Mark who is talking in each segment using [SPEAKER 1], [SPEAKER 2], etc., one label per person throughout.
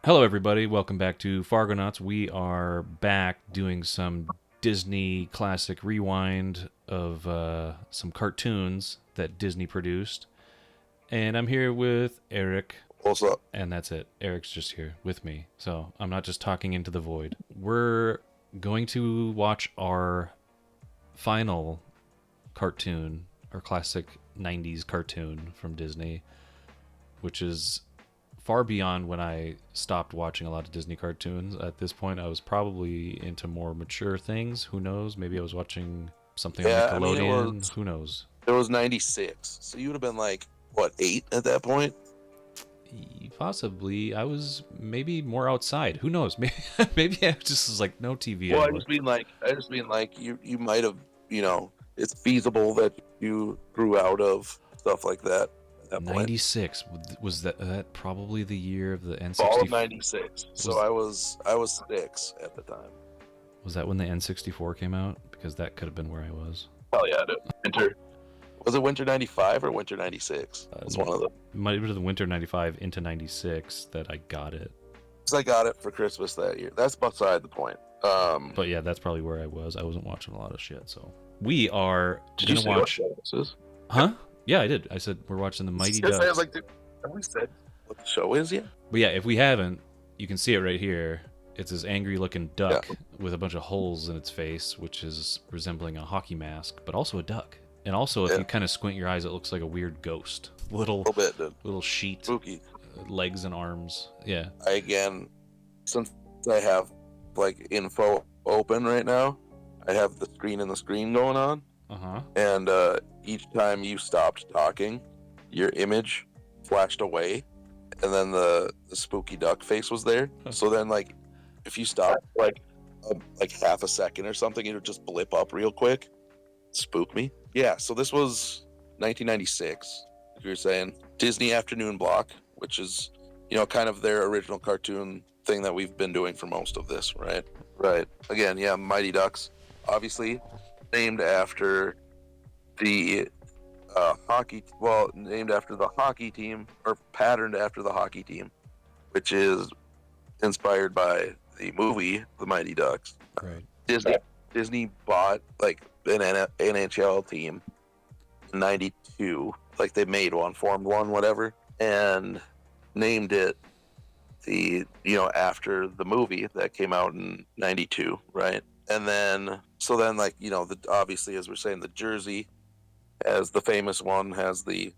[SPEAKER 1] Hello, everybody. Welcome back to Fargonauts. We are back doing some Disney classic rewind of some cartoons that Disney produced. And I'm here with Eric,
[SPEAKER 2] What's up?
[SPEAKER 1] and that's it. Eric's just here with me. So I'm not just talking into the void. We're going to watch our final cartoon, our classic 90s cartoon from Disney, which is far beyond when I stopped watching a lot of Disney cartoons. At this point, I was probably into more mature things. Who knows? Maybe I was watching something on
[SPEAKER 2] Yeah, I mean
[SPEAKER 1] Nickelodeon. Who knows?
[SPEAKER 2] it was 96. So you would have been like what, 8 at that point?
[SPEAKER 1] Possibly. I was maybe more outside. Who knows? Maybe I just was like, no TV
[SPEAKER 2] Well,
[SPEAKER 1] anymore.
[SPEAKER 2] I just mean like you might have, it's feasible that you grew out of stuff like that at that point.
[SPEAKER 1] 96. Was that probably the year of the
[SPEAKER 2] Fall of
[SPEAKER 1] N64?
[SPEAKER 2] 96. So I was 6 at the time.
[SPEAKER 1] Was that when the N64 came out? Because that could have been where I was.
[SPEAKER 2] Hell yeah, dude. Winter. Was it winter 95 or winter 96? It was one of them.
[SPEAKER 1] Might have been the winter 95 into 96 that I got it.
[SPEAKER 2] Because I got it for Christmas that year. That's beside the point.
[SPEAKER 1] But yeah, that's probably where I was. I wasn't watching a lot of shit, so we are
[SPEAKER 2] Did you
[SPEAKER 1] gonna
[SPEAKER 2] say
[SPEAKER 1] watch.
[SPEAKER 2] what show this is?
[SPEAKER 1] Huh? Yeah, I did. I said we're watching the Mighty
[SPEAKER 2] I
[SPEAKER 1] Ducks.
[SPEAKER 2] was like, dude, have we said what the show is yet?
[SPEAKER 1] But yeah, if we haven't, you can see it right here. It's this angry-looking duck with a bunch of holes in its face, which is resembling a hockey mask, but also a duck. And also, if you kind of squint your eyes, it looks like a weird ghost.
[SPEAKER 2] A little bit, dude.
[SPEAKER 1] Little sheet,
[SPEAKER 2] Spooky.
[SPEAKER 1] legs and arms. Yeah.
[SPEAKER 2] Since I have like info open right now, I have the screen and the screen going on,
[SPEAKER 1] Uh-huh.
[SPEAKER 2] and each time you stopped talking, your image flashed away, and then the spooky duck face was there. So then, like, if you stopped like half a second or something, it would just blip up real quick, spook me. Yeah. So this was 1996. Like you were saying, Disney Afternoon Block, which is kind of their original cartoon thing that we've been doing for most of this, right? Right. Again, yeah, Mighty Ducks, obviously named after the named after the hockey team, or patterned after the hockey team, which is inspired by the movie The Mighty Ducks.
[SPEAKER 1] Right.
[SPEAKER 2] Disney bought like an NHL team in '92, like they made one, formed one, whatever, and named it after the movie that came out in '92, right? And then obviously, as we're saying, the jersey, as the famous one, has the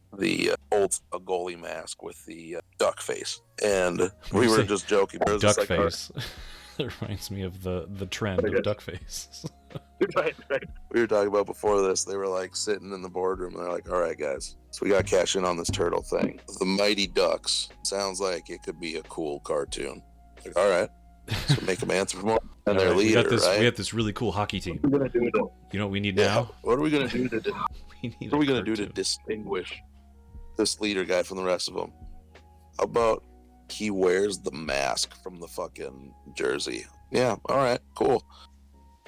[SPEAKER 2] old goalie mask with the duck face, and we were just joking. It was
[SPEAKER 1] Duck
[SPEAKER 2] just like,
[SPEAKER 1] face. It reminds me of the trend of duck face.
[SPEAKER 2] right. We were talking about before this. They were like sitting in the boardroom. And they're like, "All right, guys, so we got to cash in on this turtle thing. The Mighty Ducks sounds like it could be a cool cartoon." Like, all right, so make them answer for more. And their leader, right?
[SPEAKER 1] We got this really cool hockey team.
[SPEAKER 2] What are we gonna do?
[SPEAKER 1] You know what we need now?
[SPEAKER 2] What are we gonna do to?
[SPEAKER 1] What
[SPEAKER 2] What are we gonna do to distinguish this leader guy from the rest of them? How about he wears the mask from the fucking jersey? Yeah, all right, cool.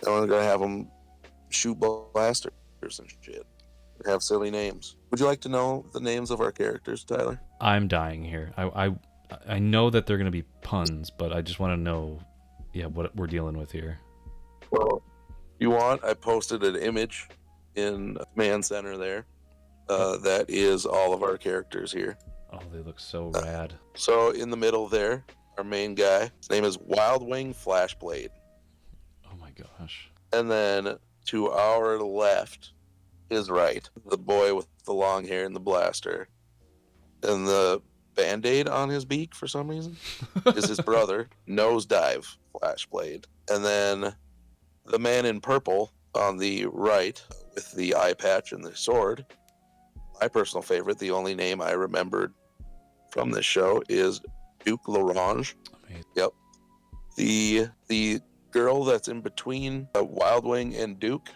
[SPEAKER 2] And we're gonna have him shoot blasters and shit. Have silly names. Would you like to know the names of our characters, Tyler?
[SPEAKER 1] I'm dying here. I know that they're gonna be puns, but I just want to know, what we're dealing with here.
[SPEAKER 2] Well, you want? I posted an image in Command Center there. That is all of our characters here.
[SPEAKER 1] Oh, they look so rad.
[SPEAKER 2] So in the middle there, our main guy, his name is Wild Wing Flashblade.
[SPEAKER 1] Oh my gosh.
[SPEAKER 2] And then to our left, his right, the boy with the long hair and the blaster, and the Band-Aid on his beak for some reason, is his brother, Nosedive Flashblade. And then the man in purple on the right with the eye patch and the sword, my personal favorite, the only name I remembered from this show, is Duke Larange.
[SPEAKER 1] Amazing.
[SPEAKER 2] Yep. The girl that's in between Wild Wing and Duke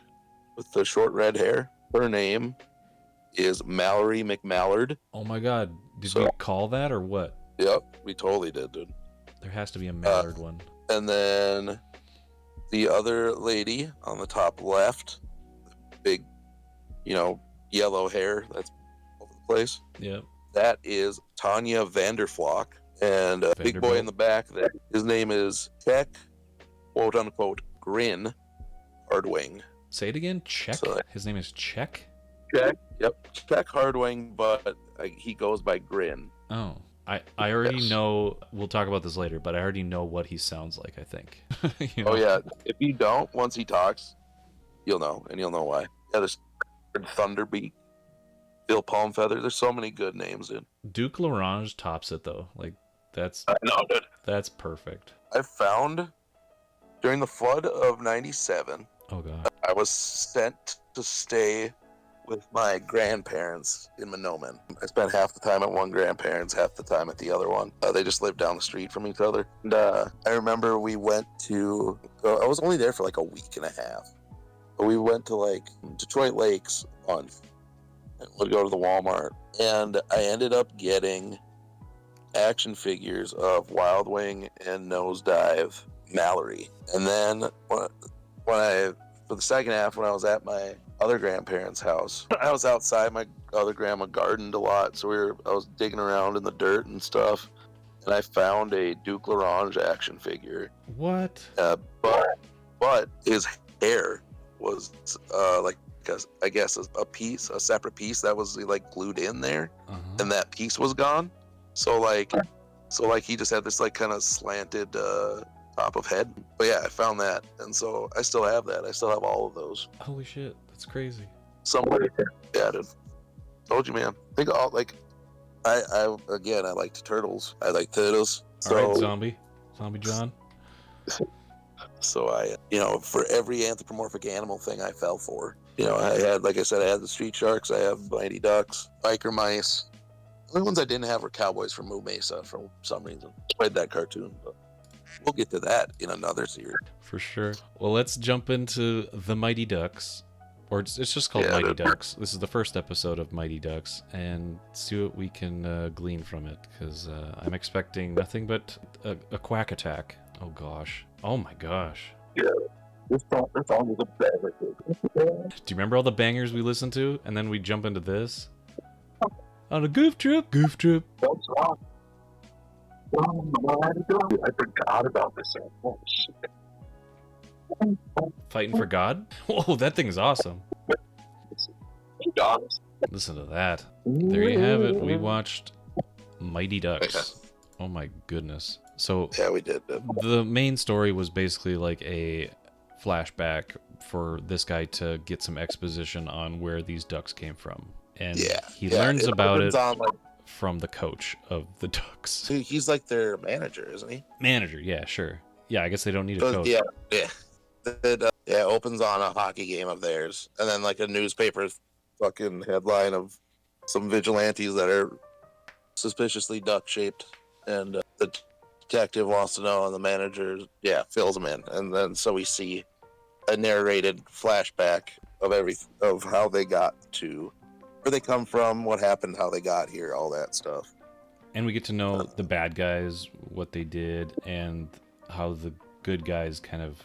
[SPEAKER 2] with the short red hair, her name is Mallory McMallard.
[SPEAKER 1] Oh my god. Did we call that or what?
[SPEAKER 2] Yep, we totally did, dude.
[SPEAKER 1] There has to be a Mallard one.
[SPEAKER 2] And then the other lady on the top left, big, yellow hair that's over the place.
[SPEAKER 1] Yep.
[SPEAKER 2] That is Tanya Vanderflock. and a big boy
[SPEAKER 1] Vanderbilt.
[SPEAKER 2] in the back there. His name is Check, quote unquote, Grin Hardwing.
[SPEAKER 1] Say it again. Check.
[SPEAKER 2] So,
[SPEAKER 1] His name is Check.
[SPEAKER 2] Check. Yep. Check Hardwing, but he goes by Grin.
[SPEAKER 1] Oh, I already know. We'll talk about this later, but I already know what he sounds like. I think. You know?
[SPEAKER 2] Oh yeah. If you don't, once he talks, you'll know, and you'll know why. Yeah, there's Thunderbeak, Bill Palmfeather. There's so many good names, dude.
[SPEAKER 1] Duke Larange tops it though. Like that's
[SPEAKER 2] I know, dude.
[SPEAKER 1] that's perfect.
[SPEAKER 2] I found during the flood of '97.
[SPEAKER 1] Oh god.
[SPEAKER 2] I was sent to stay with my grandparents in Monoman. I spent half the time at one grandparent's, half the time at the other one. They just lived down the street from each other. And I remember we went to, I was only there for like a week and a half. But we went to like Detroit Lakes on, and would go to the Walmart. And I ended up getting action figures of Wild Wing and Nosedive Mallory. And then when I, for the second half, when I was at my other grandparents' house, I was outside. My other grandma gardened a lot, so I was digging around in the dirt and stuff, and I found a Duke Larange action figure.
[SPEAKER 1] What?
[SPEAKER 2] But his hair was like, I guess a separate piece that was like glued in there, and that piece was gone. So like he just had this like kind of slanted top of head. But yeah, I found that, and so I still have that. I still have all of those.
[SPEAKER 1] Holy shit, that's crazy.
[SPEAKER 2] Somebody, yeah, dude. Told you, man. Think all like, I liked turtles. I like turtles.
[SPEAKER 1] All right, Zombie John.
[SPEAKER 2] So I, for every anthropomorphic animal thing I fell for. I had, like I said, I had the street sharks. I have mighty ducks, biker mice. The only ones I didn't have were cowboys from Moo Mesa for some reason. Played that cartoon, but we'll get to that in another series.
[SPEAKER 1] For sure. Well, let's jump into the Mighty Ducks. Or it's just called Mighty Ducks. This is the first episode of Mighty Ducks, and see what we can glean from it, because I'm expecting nothing but a quack attack. Oh gosh. Oh my gosh.
[SPEAKER 2] Yeah. This song is a banger.
[SPEAKER 1] Do you remember all the bangers we listened to, and then we jump into this? On a Goof Troop. Goof Troop.
[SPEAKER 2] That's wrong. I forgot about this song. Oh, shit.
[SPEAKER 1] Fighting for God? Whoa, that thing's awesome. Listen to that. There you have it. We watched Mighty Ducks. Oh my goodness. So
[SPEAKER 2] yeah, we did.
[SPEAKER 1] The main story was basically like a flashback for this guy to get some exposition on where these ducks came from. And he learns about it from the coach of the Ducks.
[SPEAKER 2] So he's like their manager, isn't he?
[SPEAKER 1] Manager, yeah, sure. Yeah, I guess they don't need a coach.
[SPEAKER 2] Yeah. It opens on a hockey game of theirs, and then like a newspaper fucking headline of some vigilantes that are suspiciously duck-shaped, and the detective wants to know, and the manager, fills them in, and then so we see a narrated flashback of how they got to where they come from, what happened, how they got here, all that stuff.
[SPEAKER 1] And we get to know the bad guys, what they did, and how the good guys kind of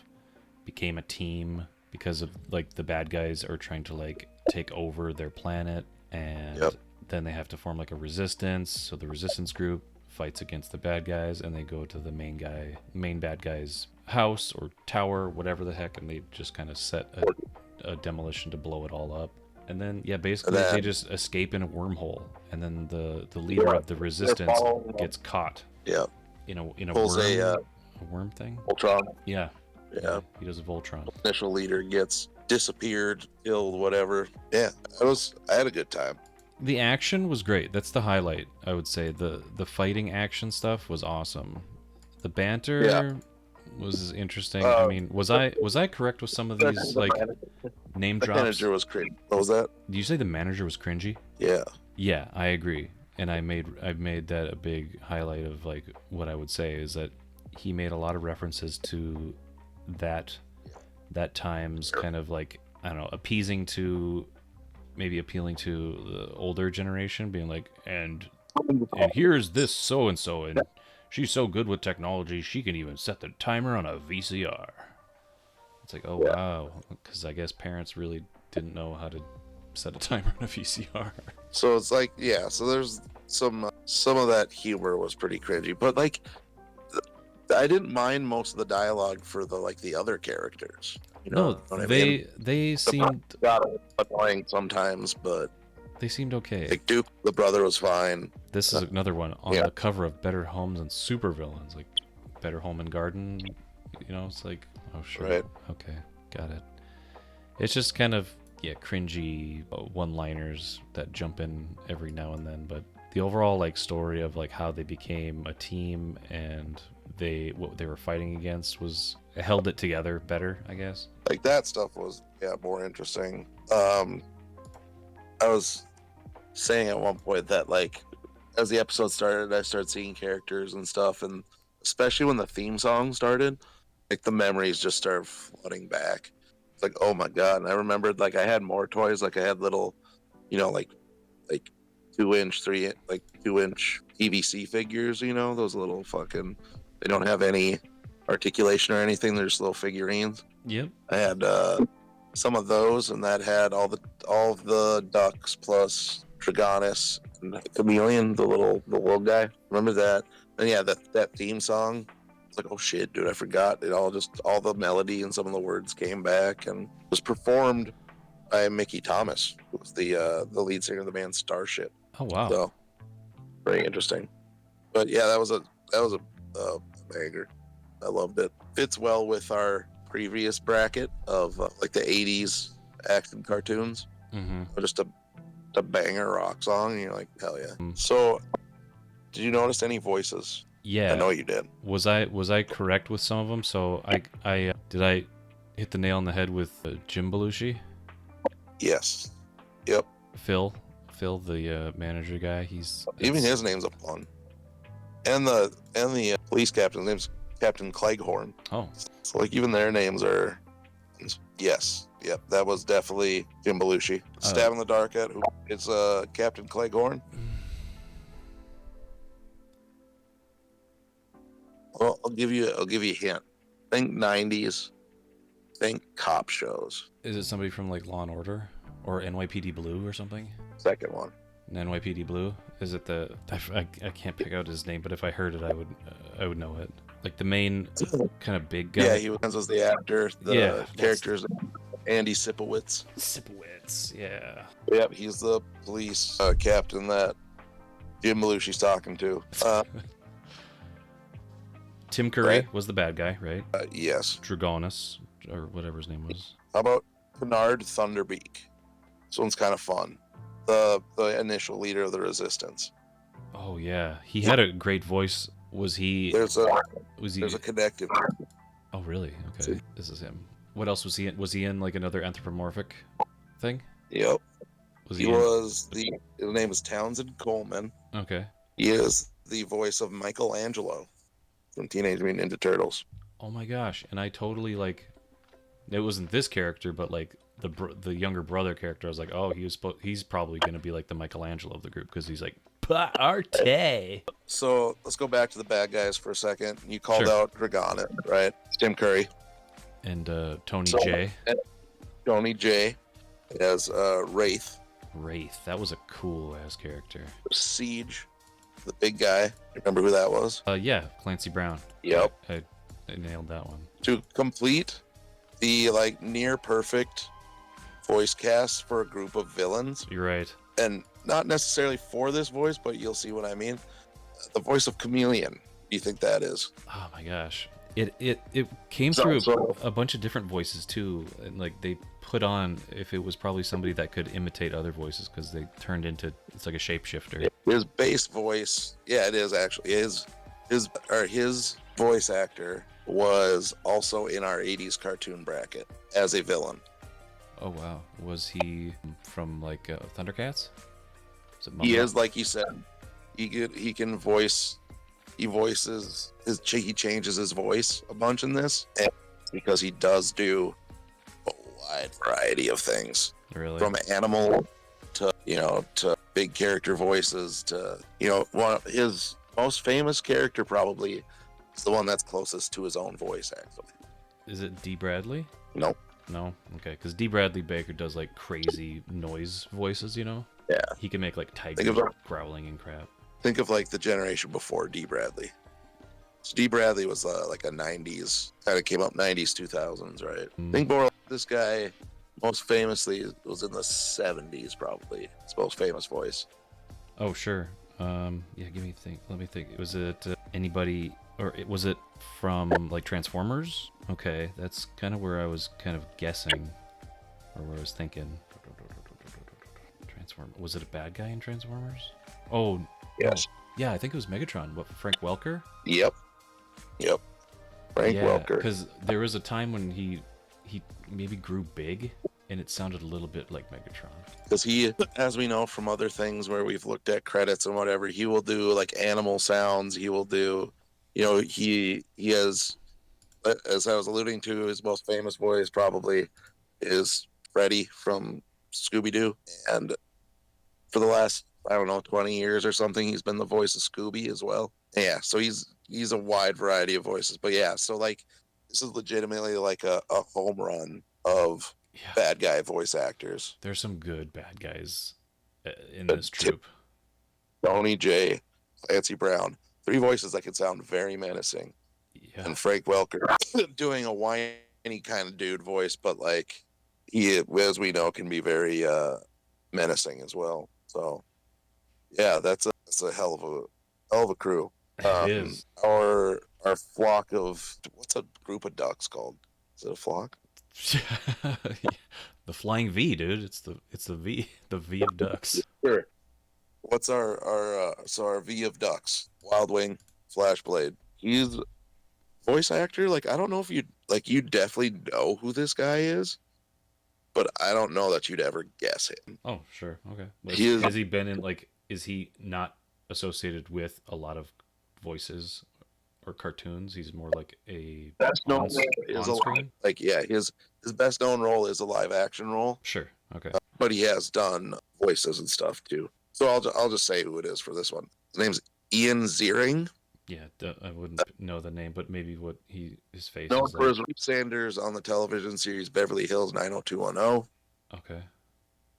[SPEAKER 1] became a team because of like the bad guys are trying to like take over their planet, and then they have to form like a resistance. So the resistance group fights against the bad guys, and they go to the main bad guy's house or tower, whatever the heck, and they just kind of set a demolition to blow it all up. And then basically they just escape in a wormhole, and then the leader of the resistance gets caught. Yeah. In a worm thing.
[SPEAKER 2] Voltron.
[SPEAKER 1] Yeah, he does a Voltron.
[SPEAKER 2] Initial leader gets disappeared, killed, whatever. Yeah, I had a good time.
[SPEAKER 1] The action was great. That's the highlight, I would say. The fighting action stuff was awesome. The banter was interesting. I mean, was I correct with some of these like name drops?
[SPEAKER 2] The manager was cringy. What was that?
[SPEAKER 1] Did you say the manager was cringy?
[SPEAKER 2] Yeah.
[SPEAKER 1] Yeah, I agree. And I've made that a big highlight of like what I would say is that he made a lot of references to that time's kind of like, I don't know, appealing to the older generation, being like, and here's this so and so, and she's so good with technology she can even set the timer on a VCR. It's like, oh wow, because I guess parents really didn't know how to set a timer on a VCR.
[SPEAKER 2] So it's like, so there's some some of that humor was pretty cringy, but like I didn't mind most of the dialogue for the other characters. You know
[SPEAKER 1] No,
[SPEAKER 2] what I mean?
[SPEAKER 1] they seemed
[SPEAKER 2] Got annoying sometimes, but
[SPEAKER 1] they seemed okay.
[SPEAKER 2] like Duke, the brother, was fine.
[SPEAKER 1] This is another one on the cover of Better Homes and Supervillains, like Better Home and Garden. You know, it's like, oh sure,
[SPEAKER 2] Right.
[SPEAKER 1] okay, got it. It's just kind of cringy one-liners that jump in every now and then, but the overall like story of like how they became a team and what they were fighting against held it together better, I guess.
[SPEAKER 2] Like that stuff was more interesting. I was saying at one point that like as the episode started, I started seeing characters and stuff, and especially when the theme song started, like the memories just started flooding back. It's like, oh my god! And I remembered like I had more toys, like I had little, like 2-inch, 2-inch PVC figures. You know, those little fucking. They don't have any articulation or anything. They're just little figurines.
[SPEAKER 1] Yep.
[SPEAKER 2] I had some of those, and that had all of the ducks plus Dragonis and Chameleon, the little guy. Remember that? And yeah, that theme song. It's like, oh shit, dude, I forgot. All the melody and some of the words came back, and was performed by Mickey Thomas, who was the lead singer of the band Starship.
[SPEAKER 1] Oh wow.
[SPEAKER 2] So very interesting. But yeah, that was a banger. I loved it. Fits well with our previous bracket of like the 80s action cartoons.
[SPEAKER 1] Mm-hmm.
[SPEAKER 2] Just a banger rock song, and you're like, hell yeah. So did you notice any voices?
[SPEAKER 1] Yeah,
[SPEAKER 2] I know you did.
[SPEAKER 1] Was I correct with some of them? So I did I hit the nail on the head with Jim Belushi?
[SPEAKER 2] Yes. Yep.
[SPEAKER 1] Phil, the manager guy.
[SPEAKER 2] Even his name's a pun. And the police captain's name's Captain Cleghorn.
[SPEAKER 1] Oh.
[SPEAKER 2] So like even their names are. Yes. Yep. That was definitely Jim Belushi. Stab in the dark at who? It's Captain Cleghorn. Well, I'll give you a hint. Think 90s. Think cop shows.
[SPEAKER 1] Is it somebody from like Law and Order or NYPD Blue or something?
[SPEAKER 2] Second one.
[SPEAKER 1] NYPD Blue? Is it I can't pick out his name, but if I heard it, I would know it. Like the main kind of big guy.
[SPEAKER 2] Yeah, he was the actor. The characters. Andy Sipowicz.
[SPEAKER 1] Sipowicz, yeah.
[SPEAKER 2] Yep, he's the police captain that Jim Belushi's talking to.
[SPEAKER 1] Tim Curry was the bad guy, right?
[SPEAKER 2] Yes.
[SPEAKER 1] Dragonis, or whatever his name was.
[SPEAKER 2] How about Bernard Thunderbeak? This one's kind of fun. The initial leader of the resistance.
[SPEAKER 1] Oh yeah, he had a great voice. Was he?
[SPEAKER 2] There's a connective.
[SPEAKER 1] Oh really? Okay, this is him. What else was he in? Was he in like another anthropomorphic thing?
[SPEAKER 2] Yep.
[SPEAKER 1] His
[SPEAKER 2] name is Townsend Coleman.
[SPEAKER 1] Okay.
[SPEAKER 2] He is the voice of Michelangelo from Teenage Mutant Ninja Turtles.
[SPEAKER 1] Oh my gosh! And I totally like. It wasn't this character, but like the younger brother character. I was like, oh, he's probably gonna be like the Michelangelo of the group because he's like Arte.
[SPEAKER 2] So let's go back to the bad guys for a second. You called out Dragonis, right? Tim Curry
[SPEAKER 1] and Tony J.
[SPEAKER 2] Tony J. as Wraith.
[SPEAKER 1] Wraith, that was a cool ass character.
[SPEAKER 2] Siege, the big guy. Remember who that was?
[SPEAKER 1] Yeah, Clancy Brown.
[SPEAKER 2] Yep.
[SPEAKER 1] I nailed that one.
[SPEAKER 2] To complete the like near perfect voice cast for a group of villains.
[SPEAKER 1] You're right.
[SPEAKER 2] And not necessarily for this voice, but you'll see what I mean. The voice of Chameleon. Do you think that is?
[SPEAKER 1] Oh my gosh. It came through a bunch of different voices too, and like they put on if it was probably somebody that could imitate other voices because they turned into it's like a shapeshifter.
[SPEAKER 2] His bass voice, yeah, it is actually his voice actor was also in our 80s cartoon bracket as a villain.
[SPEAKER 1] Oh wow, was he from like Thundercats?
[SPEAKER 2] He is, like you said, he changes his voice a bunch in this, and because he does do a wide variety of things,
[SPEAKER 1] really,
[SPEAKER 2] from animal to big character voices to one of his most famous character probably is the one that's closest to his own voice actually.
[SPEAKER 1] Is it D. Bradley?
[SPEAKER 2] Nope.
[SPEAKER 1] No? Okay, because D. Bradley Baker does like crazy noise voices, Yeah. He can make like tigers growling and crap.
[SPEAKER 2] think of like the generation before D. Bradley. So D. Bradley was like a 90s, kind of came up 90s, 2000s, right? I think more like this guy most famously was in the 70s, probably. His most famous voice.
[SPEAKER 1] Oh, sure. Yeah, let me think. Was it anybody, or was it from like Transformers? Okay, that's kind of where I was kind of guessing, or where I was thinking. Was it a bad guy in Transformers? Oh,
[SPEAKER 2] yes.
[SPEAKER 1] No. Yeah, I think it was Megatron. What, Frank Welker?
[SPEAKER 2] Yep. Frank Welker.
[SPEAKER 1] Because there was a time when he maybe grew big, and it sounded a little bit like Megatron.
[SPEAKER 2] Because he, as we know from other things where we've looked at credits and whatever, he will do like animal sounds. He will do, he has, as I was alluding to, his most famous voice probably is Freddy from Scooby-Doo. And for the last, I don't know, 20 years or something, he's been the voice of Scooby as well. Yeah, so he's a wide variety of voices. But yeah, so like this is legitimately like a home run of bad guy voice actors.
[SPEAKER 1] There's some good bad guys in this troupe.
[SPEAKER 2] Tony J, Clancy Brown, 3 voices that can sound very menacing. Yeah. And Frank Welker doing a whiny kind of dude voice, but like he, as we know, can be very menacing as well. So yeah, that's a hell of a crew.
[SPEAKER 1] It is.
[SPEAKER 2] Our flock of, what's a group of ducks called? Is it a flock?
[SPEAKER 1] The flying V, dude. It's the V of ducks.
[SPEAKER 2] Sure. What's our V of ducks? Wildwing, Flashblade. He's voice actor. Like, I don't know if you definitely know who this guy is, but I don't know that you'd ever guess him.
[SPEAKER 1] Oh, sure. Okay. Has he been in, like, is he not associated with a lot of voices or cartoons? He's more like a
[SPEAKER 2] best known is his best known role is a live action role.
[SPEAKER 1] Sure. Okay.
[SPEAKER 2] But he has done voices and stuff too. So I'll just say who it is for this one. His name's Ian Ziering.
[SPEAKER 1] Yeah, I wouldn't know the name, but maybe what his face
[SPEAKER 2] known
[SPEAKER 1] is
[SPEAKER 2] for his Sanders on the television series Beverly Hills 90210.
[SPEAKER 1] Okay.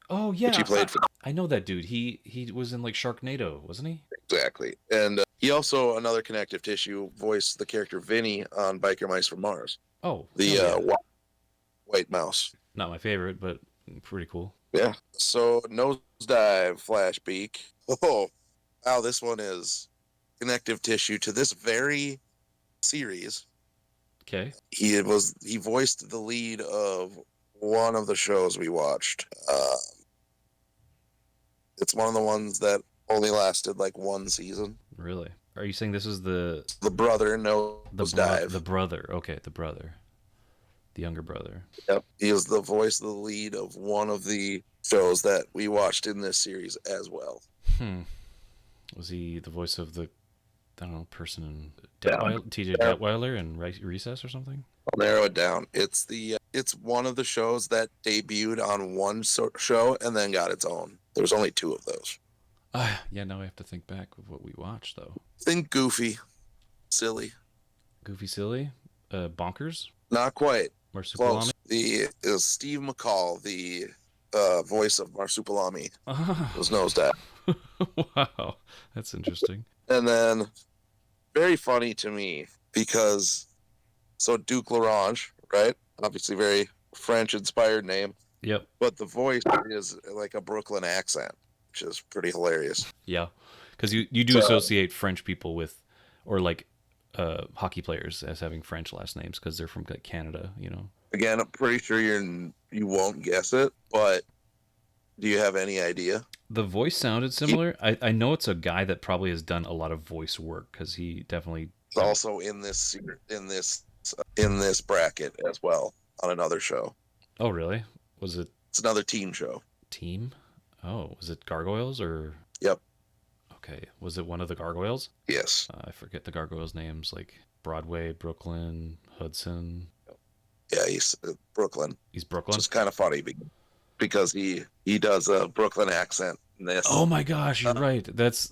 [SPEAKER 1] Oh yeah,
[SPEAKER 2] he played for.
[SPEAKER 1] I know that dude. He was in like Sharknado, wasn't he?
[SPEAKER 2] Exactly. And he also, another connective tissue, voiced the character Vinny on Biker Mice from Mars.
[SPEAKER 1] Oh,
[SPEAKER 2] the white mouse.
[SPEAKER 1] Not my favorite, but pretty cool.
[SPEAKER 2] Yeah. So Nosedive Flashbeak. Oh, wow, this one is connective tissue to this very series.
[SPEAKER 1] Okay.
[SPEAKER 2] He voiced the lead of one of the shows we watched. It's one of the ones that only lasted like one season.
[SPEAKER 1] Really? Are you saying this is the
[SPEAKER 2] brother? Nosedive.
[SPEAKER 1] The brother. Okay, the brother. The younger brother.
[SPEAKER 2] Yep. He was the voice of the lead of one of the shows that we watched in this series as well.
[SPEAKER 1] Was he the voice of the, I don't know, person in TJ Detweiler and Recess or something?
[SPEAKER 2] I'll narrow it down. It's one of the shows that debuted on one show and then got its own. There's only 2 of those.
[SPEAKER 1] Yeah, now I have to think back of what we watched, though.
[SPEAKER 2] Think Goofy. Silly.
[SPEAKER 1] Goofy Silly? Bonkers?
[SPEAKER 2] Not quite.
[SPEAKER 1] Marsupilami?
[SPEAKER 2] Is Steve McCall, the voice of Marsupilami. Was Nosedive.
[SPEAKER 1] Wow, that's interesting.
[SPEAKER 2] And then, very funny to me, because, so Duke Larange, right? Obviously very French-inspired name.
[SPEAKER 1] Yep.
[SPEAKER 2] But the voice is like a Brooklyn accent, which is pretty hilarious.
[SPEAKER 1] Yeah, because you do associate French people with, or like hockey players as having French last names because they're from Canada, you know.
[SPEAKER 2] Again, I'm pretty sure you won't guess it, but do you have any idea?
[SPEAKER 1] The voice sounded similar. I know it's a guy that probably has done a lot of voice work because he definitely.
[SPEAKER 2] It's also in this bracket as well on another show.
[SPEAKER 1] Oh really? Was it?
[SPEAKER 2] It's another teen show.
[SPEAKER 1] Team? Oh, was it Gargoyles or?
[SPEAKER 2] Yep.
[SPEAKER 1] Okay, was it one of the Gargoyles?
[SPEAKER 2] Yes.
[SPEAKER 1] I forget the Gargoyles' names, like Broadway, Brooklyn, Hudson.
[SPEAKER 2] Yeah, he's Brooklyn.
[SPEAKER 1] He's Brooklyn?
[SPEAKER 2] It's kind of funny because he does a Brooklyn accent in this.
[SPEAKER 1] Oh my gosh, you're right. That's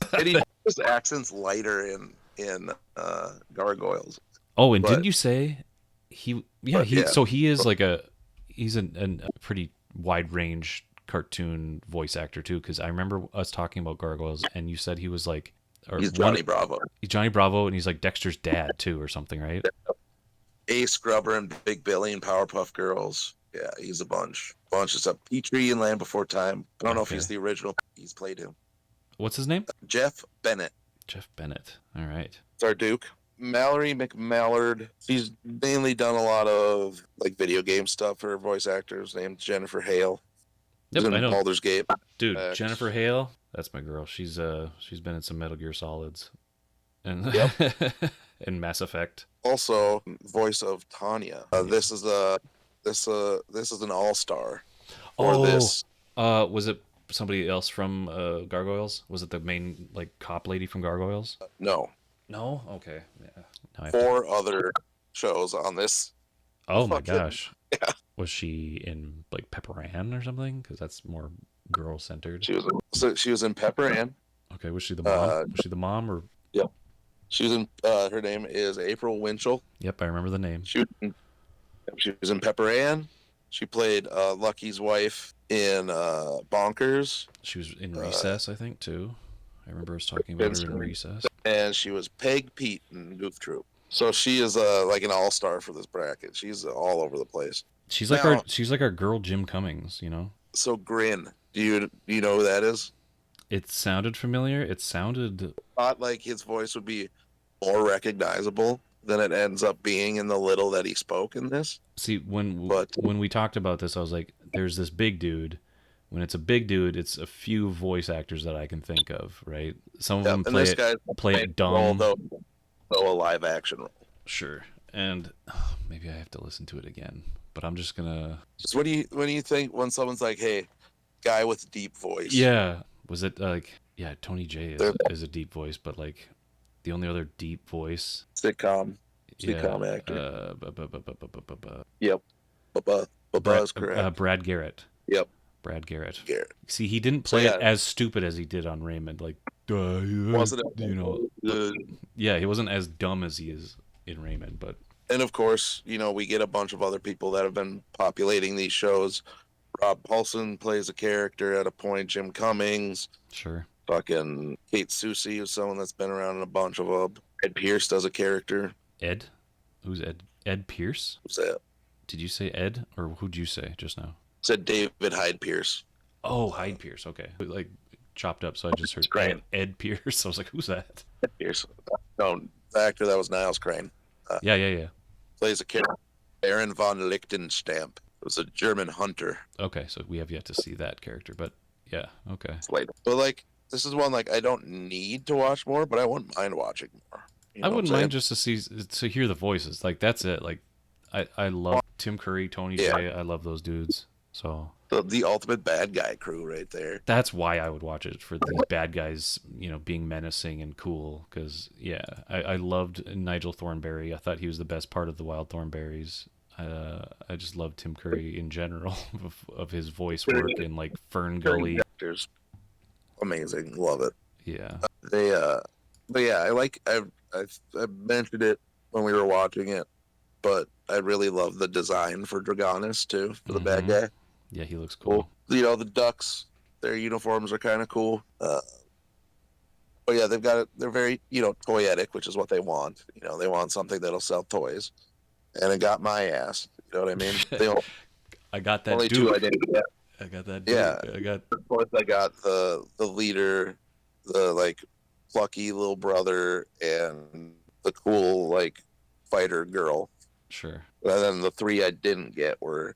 [SPEAKER 2] his accent's lighter in Gargoyles.
[SPEAKER 1] Oh, and didn't you say so he is like he's a pretty wide range cartoon voice actor too, because I remember us talking about Gargoyles and you said he was like or
[SPEAKER 2] He's
[SPEAKER 1] one.
[SPEAKER 2] Johnny Bravo.
[SPEAKER 1] He's Johnny Bravo, and he's like Dexter's dad too, or something, right?
[SPEAKER 2] Ace Scrubber and Big Billy and Powerpuff Girls. Yeah, he's a bunch. Bunch of stuff. Petrie and Land Before Time. I don't know if
[SPEAKER 1] Okay.
[SPEAKER 2] he's the original. He's played him.
[SPEAKER 1] What's his name?
[SPEAKER 2] Jeff Bennett.
[SPEAKER 1] Jeff Bennett. All right.
[SPEAKER 2] It's our Duke. Mallory McMallard. She's mainly done a lot of like video game stuff for voice actors. Named Jennifer Hale.
[SPEAKER 1] Yep,
[SPEAKER 2] She's in
[SPEAKER 1] I know.
[SPEAKER 2] Baldur's Gate.
[SPEAKER 1] Dude, Jennifer Hale. That's my girl. She's been in some Metal Gear Solids, and and Mass Effect.
[SPEAKER 2] Also, voice of Tanya. This is an all-star. This.
[SPEAKER 1] Was it somebody else from Gargoyles? Was it the main like cop lady from Gargoyles?
[SPEAKER 2] No.
[SPEAKER 1] No. Okay. Yeah. Now I have
[SPEAKER 2] 4 other shows on this.
[SPEAKER 1] Oh my
[SPEAKER 2] fucking-
[SPEAKER 1] gosh.
[SPEAKER 2] Yeah.
[SPEAKER 1] Was she in like Pepper Ann or something? Because that's more girl centered.
[SPEAKER 2] She was in Pepper Ann.
[SPEAKER 1] Okay. Was she the mom? Was she the mom or?
[SPEAKER 2] She was in. Her name is April Winchell.
[SPEAKER 1] Yep, I remember the name.
[SPEAKER 2] She was in Pepper Ann. She played Lucky's wife in Bonkers.
[SPEAKER 1] She was in Recess, I think, too. I remember us talking about her in Recess.
[SPEAKER 2] And she was Peg Pete in Goof Troop. So she is like an all-star for this bracket. She's all over the place.
[SPEAKER 1] She's like our girl Jim Cummings, you know.
[SPEAKER 2] So Grin, do you know who that is?
[SPEAKER 1] It sounded familiar. It sounded
[SPEAKER 2] Thought like his voice would be more recognizable than it ends up being in the little that he spoke in this.
[SPEAKER 1] See, when we talked about this, I was like, there's this big dude. When it's a big dude, it's a few voice actors that I can think of, right? Some of them play it dumb.
[SPEAKER 2] Though a live action role.
[SPEAKER 1] Sure. And maybe I have to listen to it again. But I'm just gonna.
[SPEAKER 2] Just when you think when someone's like, "Hey, guy with deep voice."
[SPEAKER 1] Yeah. Was it like? Yeah, Tony J is a deep voice, but like the only other deep voice
[SPEAKER 2] Sitcom actor. Yep. Bubba's correct.
[SPEAKER 1] Brad Garrett.
[SPEAKER 2] Yep.
[SPEAKER 1] Brad Garrett.
[SPEAKER 2] Garrett.
[SPEAKER 1] See, he didn't play it as stupid as he did on Raymond. Like,
[SPEAKER 2] Wasn't it?
[SPEAKER 1] You know. Yeah, he wasn't as dumb as he is in Raymond, but.
[SPEAKER 2] And of course, we get a bunch of other people that have been populating these shows. Rob Paulson plays a character at a point. Jim Cummings.
[SPEAKER 1] Sure.
[SPEAKER 2] Fucking Kate Susie is someone that's been around in a bunch of them. Ed Pierce does a character.
[SPEAKER 1] Ed? Who's Ed? Ed Pierce?
[SPEAKER 2] Who's that?
[SPEAKER 1] Did you say Ed, or who'd you say just now?
[SPEAKER 2] Said David Hyde Pierce.
[SPEAKER 1] Oh, Hyde Pierce. Okay. Like chopped up, so I just heard Ed Pierce. I was like, who's that?
[SPEAKER 2] Ed Pierce. No, the actor that was Niles Crane.
[SPEAKER 1] Yeah.
[SPEAKER 2] Plays a character. Baron von Lichtenstamp. It was a German hunter.
[SPEAKER 1] Okay, so we have yet to see that character, but yeah, okay.
[SPEAKER 2] But like, this is one like I don't need to watch more, but I wouldn't mind watching more.
[SPEAKER 1] I wouldn't mind just to hear the voices. Like that's it. Like I love Tim Curry, Tony J. I love those dudes. So
[SPEAKER 2] the ultimate bad guy crew right there.
[SPEAKER 1] That's why I would watch it, for these bad guys, being menacing and cool. Because I loved Nigel Thornberry. I thought he was the best part of the Wild Thornberries. I just love Tim Curry in general of his voice work in like Fern Gully.
[SPEAKER 2] Amazing, love it.
[SPEAKER 1] Yeah.
[SPEAKER 2] But yeah, I mentioned it when we were watching it, but I really love the design for Dragonis too, for the bad guy.
[SPEAKER 1] Yeah, he looks cool.
[SPEAKER 2] The ducks, their uniforms are kind of cool. But yeah, they're very, toyetic, which is what they want. They want something that'll sell toys. And it got my ass. You know what I mean?
[SPEAKER 1] I got that
[SPEAKER 2] only
[SPEAKER 1] dude.
[SPEAKER 2] 2 I didn't get.
[SPEAKER 1] I got that dude.
[SPEAKER 2] Yeah. Of course, I got the leader, the like plucky little brother, and the cool like fighter girl.
[SPEAKER 1] Sure.
[SPEAKER 2] And then the 3 I didn't get were,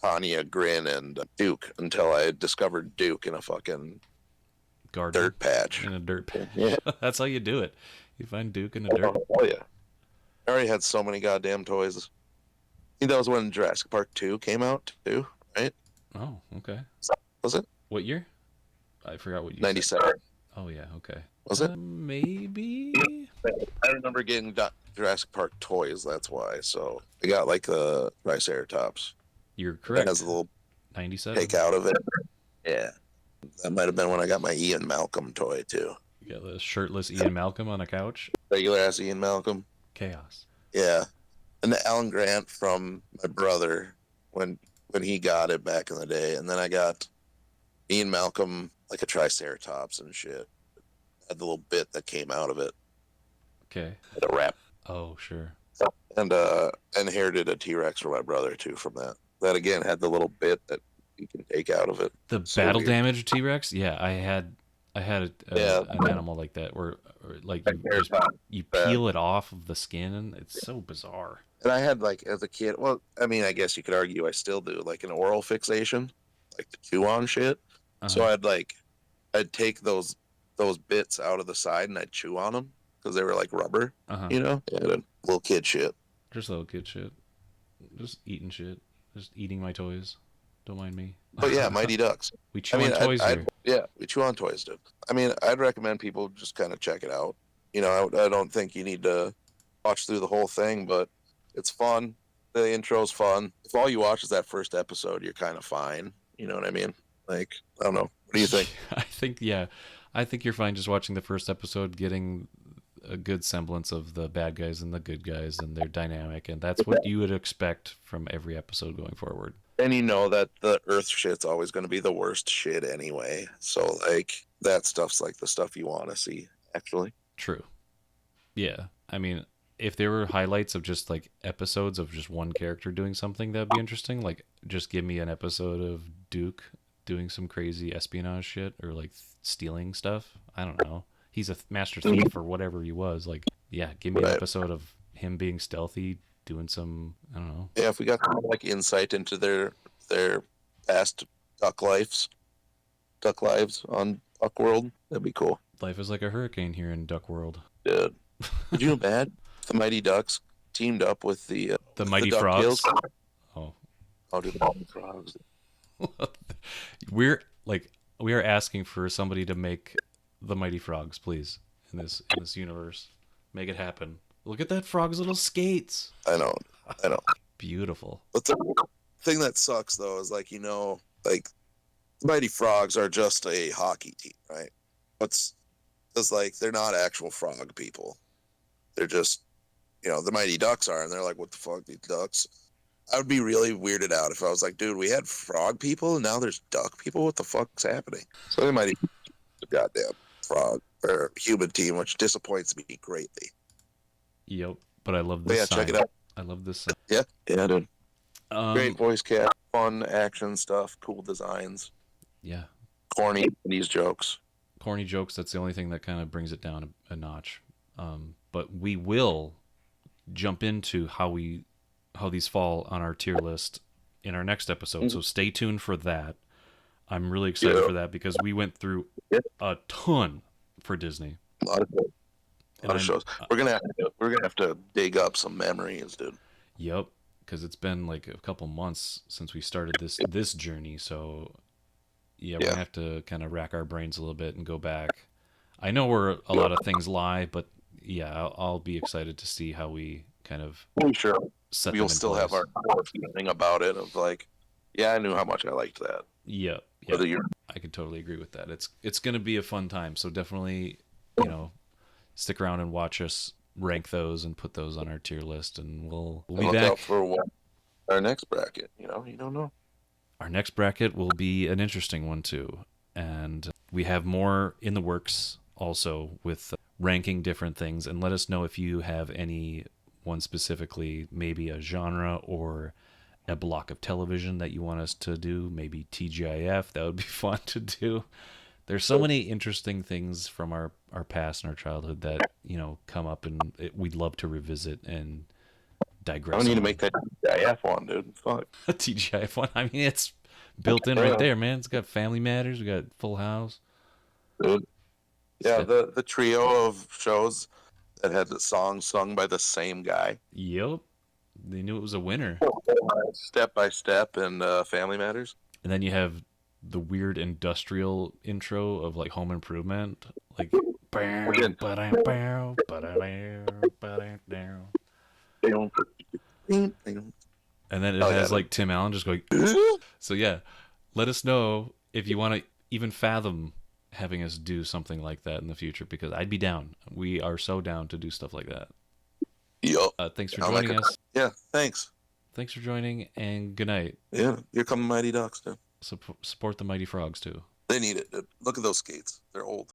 [SPEAKER 2] Tanya, Grin, and Duke, until I discovered Duke in a fucking
[SPEAKER 1] garden
[SPEAKER 2] dirt patch.
[SPEAKER 1] In a dirt patch.
[SPEAKER 2] Yeah.
[SPEAKER 1] That's how you do it. You find Duke in the dirt.
[SPEAKER 2] Oh yeah. I already had so many goddamn toys. I think that was when Jurassic Park 2 came out too, right?
[SPEAKER 1] Oh, okay.
[SPEAKER 2] Was it?
[SPEAKER 1] What year? I forgot what you
[SPEAKER 2] 97.
[SPEAKER 1] said. Oh yeah, okay.
[SPEAKER 2] Was it?
[SPEAKER 1] Maybe.
[SPEAKER 2] I remember getting Jurassic Park toys, that's why. So I got like the Triceratops.
[SPEAKER 1] You're correct.
[SPEAKER 2] It has a little
[SPEAKER 1] 97.
[SPEAKER 2] take out of it. Yeah. That might have been when I got my Ian Malcolm toy too.
[SPEAKER 1] You got the shirtless Ian Malcolm on a couch.
[SPEAKER 2] Regular ass Ian Malcolm.
[SPEAKER 1] Chaos.
[SPEAKER 2] Yeah. And the Alan Grant from my brother when he got it back in the day. And then I got Ian Malcolm, like a Triceratops and shit. had the little bit that came out of it.
[SPEAKER 1] Okay.
[SPEAKER 2] The wrap.
[SPEAKER 1] Oh, sure.
[SPEAKER 2] And inherited a T-Rex from my brother too from that. That again had the little bit that you can take out of it.
[SPEAKER 1] The
[SPEAKER 2] So
[SPEAKER 1] battle
[SPEAKER 2] weird.
[SPEAKER 1] damage T-Rex? Yeah, I had
[SPEAKER 2] Yeah.
[SPEAKER 1] an animal like that where like you peel it off of the skin, and it's so bizarre.
[SPEAKER 2] And I had like as a kid, well, I mean, I guess you could argue I still do, like an oral fixation, like the chew on shit. So
[SPEAKER 1] Uh-huh.
[SPEAKER 2] I'd take those bits out of the side and I'd chew on them because they were like rubber,
[SPEAKER 1] Uh-huh.
[SPEAKER 2] Yeah, little kid shit.
[SPEAKER 1] Just little kid shit. Just eating shit. Just eating my toys. Don't mind me.
[SPEAKER 2] But yeah, Mighty Ducks.
[SPEAKER 1] We
[SPEAKER 2] I
[SPEAKER 1] chew
[SPEAKER 2] mean,
[SPEAKER 1] on toys here.
[SPEAKER 2] yeah, we chew on toys, dude. I mean, I'd recommend people just kind of check it out. You know, I don't think you need to watch through the whole thing, but it's fun. The intro's fun. If all you watch is that first episode, you're kind of fine. You know what I mean? Like, I don't know. What do you think?
[SPEAKER 1] I think you're fine just watching the first episode, getting a good semblance of the bad guys and the good guys and their dynamic, and that's what you would expect from every episode going forward.
[SPEAKER 2] And you know that the Earth shit's always going to be the worst shit anyway. So, like, that stuff's like the stuff you want to see, actually.
[SPEAKER 1] True. Yeah. I mean, if there were highlights of just like episodes of just one character doing something, that'd be interesting. Like, just give me an episode of Duke doing some crazy espionage shit or like stealing stuff. I don't know. He's a master thief or whatever he was. Like, yeah, give me an episode of him being stealthy, doing some, I don't know.
[SPEAKER 2] Yeah, if we got some, like insight into their past duck lives on Duck World, that'd be cool.
[SPEAKER 1] Life is like a hurricane here in Duck World.
[SPEAKER 2] Dude, did you know bad? The Mighty Ducks teamed up with the
[SPEAKER 1] Mighty
[SPEAKER 2] DuckTales.
[SPEAKER 1] Frogs. Oh,
[SPEAKER 2] Dude, the Mighty Frogs.
[SPEAKER 1] we're like we are asking for somebody to make the Mighty Frogs, please, in this universe. Make it happen. Look at that frog's little skates.
[SPEAKER 2] I know.
[SPEAKER 1] Beautiful.
[SPEAKER 2] But the thing that sucks though is like like the Mighty Frogs are just a hockey team, right? It's like they're not actual frog people. They're just the Mighty Ducks are, and they're like, what the fuck, these ducks? I would be really weirded out if I was like, dude, we had frog people and now there's duck people. What the fuck's happening? So they might even the goddamn frog or human team, which disappoints me greatly.
[SPEAKER 1] Yep, but I love this.
[SPEAKER 2] But yeah, check it out.
[SPEAKER 1] I love this sign.
[SPEAKER 2] Yeah, dude. Great voice cast, fun action stuff, cool designs.
[SPEAKER 1] Yeah.
[SPEAKER 2] Corny these jokes.
[SPEAKER 1] Corny jokes. That's the only thing that kind of brings it down a notch. But we will jump into how these fall on our tier list in our next episode. So stay tuned for that. I'm really excited for that because we went through a ton for Disney.
[SPEAKER 2] A lot of shows. We're gonna have to dig up some memories, dude.
[SPEAKER 1] Yep, because it's been like a couple months since we started this journey. So yeah, we're gonna have to kind of rack our brains a little bit and go back. I know where a lot of things lie, but yeah, I'll be excited to see how we kind of
[SPEAKER 2] sure
[SPEAKER 1] set
[SPEAKER 2] we'll still have our feeling about it of like, yeah, I knew how much I liked that.
[SPEAKER 1] Yeah. I could totally agree with that. It's gonna be a fun time. So definitely, stick around and watch us rank those and put those on our tier list, and we'll be back
[SPEAKER 2] out for our next bracket. You don't know.
[SPEAKER 1] Our next bracket will be an interesting one too, and we have more in the works also with ranking different things. And let us know if you have any one specifically, maybe a genre or a block of television that you want us to do. Maybe TGIF. That would be fun to do. There's so many interesting things from our past and our childhood that come up, and we'd love to revisit and digress.
[SPEAKER 2] I need to make that TGIF one, dude. Fuck.
[SPEAKER 1] A TGIF one. I mean, it's built in right there, man. It's got Family Matters. We got Full House.
[SPEAKER 2] Dude. Yeah, the trio of shows that had the song sung by the same guy.
[SPEAKER 1] Yep. They knew it was a winner.
[SPEAKER 2] Step by Step and Family Matters.
[SPEAKER 1] And then you have the weird industrial intro of like Home Improvement, like and then it has like Tim Allen just going. So yeah, let us know if you want to even fathom having us do something like that in the future, because I'd be down. We are so down to do stuff like that.
[SPEAKER 2] Yep.
[SPEAKER 1] Thanks for joining us.
[SPEAKER 2] Yeah, thanks.
[SPEAKER 1] Thanks for joining, and good night.
[SPEAKER 2] Yeah, here come Mighty Ducks, dude.
[SPEAKER 1] Support the Mighty Frogs too.
[SPEAKER 2] They need it, dude. Look at those skates. They're old.